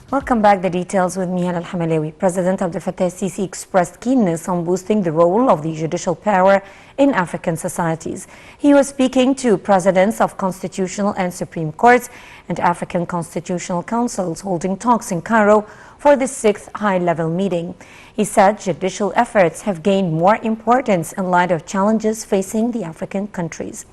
Welcome back. The details with Mihan Al-Hamalawi. President Abdel Fattah al-Sisi expressed keenness on boosting the role of the judicial power in African societies. He was speaking to presidents of constitutional and supreme courts and African constitutional councils holding talks in Cairo for the 6th high-level meeting. He said judicial efforts have gained more importance in light of challenges facing the African countries.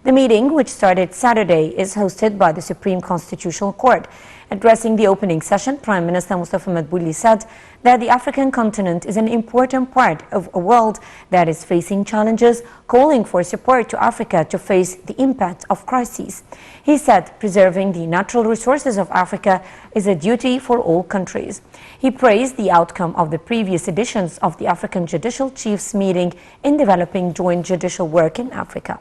The meeting, which started Saturday, is hosted by the Supreme Constitutional Court. Addressing the opening session, Prime Minister Mustafa Madbouli said that the African continent is an important part of a world that is facing challenges, calling for support to Africa to face the impact of crises. He said preserving the natural resources of Africa is a duty for all countries. He praised the outcome of the previous editions of the African Judicial Chiefs meeting in developing joint judicial work in Africa.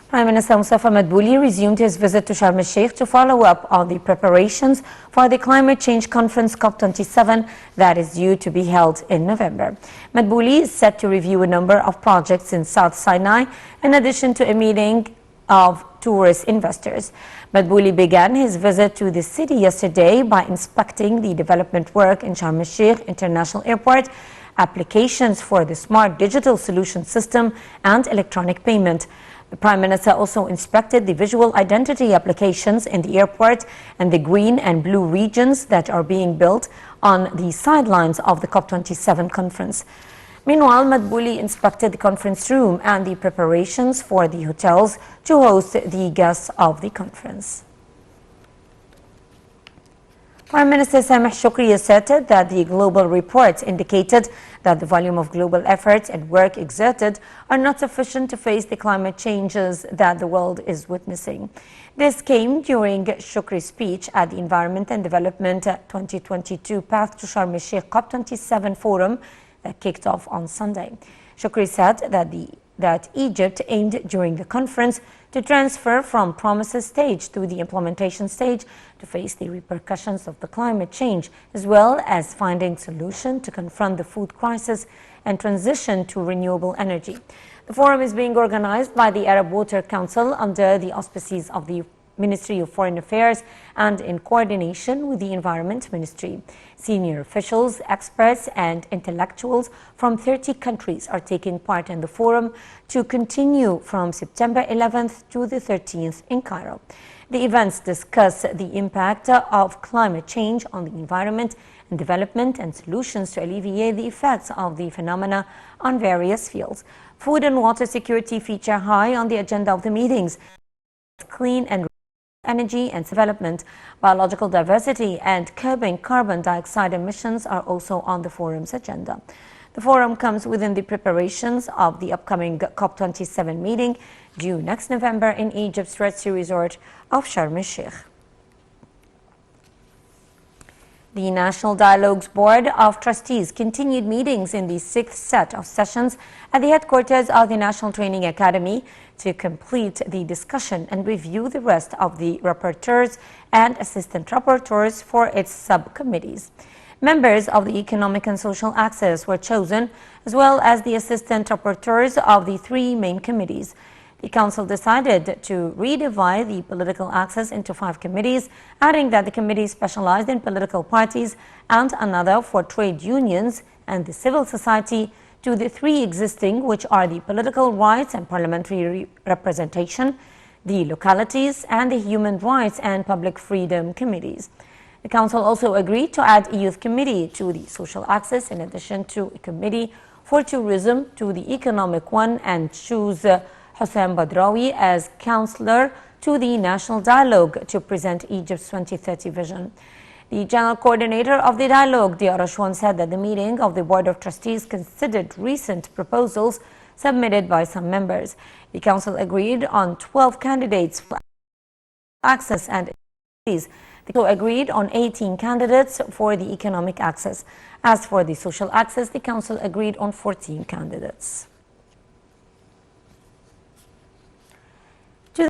Prime Minister Mustafa Madbouli resumed his visit to Sharm el-Sheikh to follow up on the preparations for the Climate Change Conference COP27 that is due to be held in November. Madbouli is set to review a number of projects in South Sinai in addition to a meeting of tourist investors. Madbouli began his visit to the city yesterday by inspecting the development work in Sharm el-Sheikh International Airport, applications for the Smart Digital Solution System and electronic payment. The Prime Minister also inspected the visual identity applications in the airport and the green and blue regions that are being built on the sidelines of the COP27 conference. Meanwhile, Madbouli inspected the conference room and the preparations for the hotels to host the guests of the conference. Prime Minister Sameh Shoukry asserted that the global reports indicated that the volume of global efforts and work exerted are not sufficient to face the climate changes that the world is witnessing. This came during Shoukry's speech at the Environment and Development 2022 Path to Sharm el-Sheikh COP27 forum that kicked off on Sunday. Shoukry said that Egypt aimed during the conference to transfer from promises stage to the implementation stage to face the repercussions of the climate change, as well as finding solutions to confront the food crisis and transition to renewable energy. The forum is being organized by the Arab Water Council under the auspices of the Ministry of Foreign Affairs and in coordination with the Environment Ministry. Senior officials, experts and intellectuals from 30 countries are taking part in the forum to continue from September 11th to the 13th in Cairo. The events discuss the impact of climate change on the environment and development and solutions to alleviate the effects of the phenomena on various fields. Food and water security feature high on the agenda of the meetings. Clean and energy and development, biological diversity and curbing carbon dioxide emissions are also on the forum's agenda. The forum comes within the preparations of the upcoming COP27 meeting due next November in Egypt's Red Sea resort of Sharm el-Sheikh. The National Dialogues Board of Trustees continued meetings in the 6th set of sessions at the headquarters of the National Training Academy to complete the discussion and review the rest of the rapporteurs and assistant rapporteurs for its subcommittees. Members of the Economic and Social Axis were chosen, as well as the assistant rapporteurs of the 3 main committees. The Council decided to redivide the political axis into 5 committees, adding that the committee specialized in political parties and another for trade unions and the civil society to the 3 existing, which are the political rights and parliamentary representation, the localities, and the human rights and public freedom committees. The Council also agreed to add a youth committee to the social axis in addition to a committee for tourism to the economic one and choose Hossein Badrawi as councillor to the National Dialogue to present Egypt's 2030 vision. The General Coordinator of the Dialogue, Diar Ashwan, said that the meeting of the Board of Trustees considered recent proposals submitted by some members. The Council agreed on 12 candidates for access and activities. The Council agreed on 18 candidates for the economic axis. As for the social axis, the Council agreed on 14 candidates.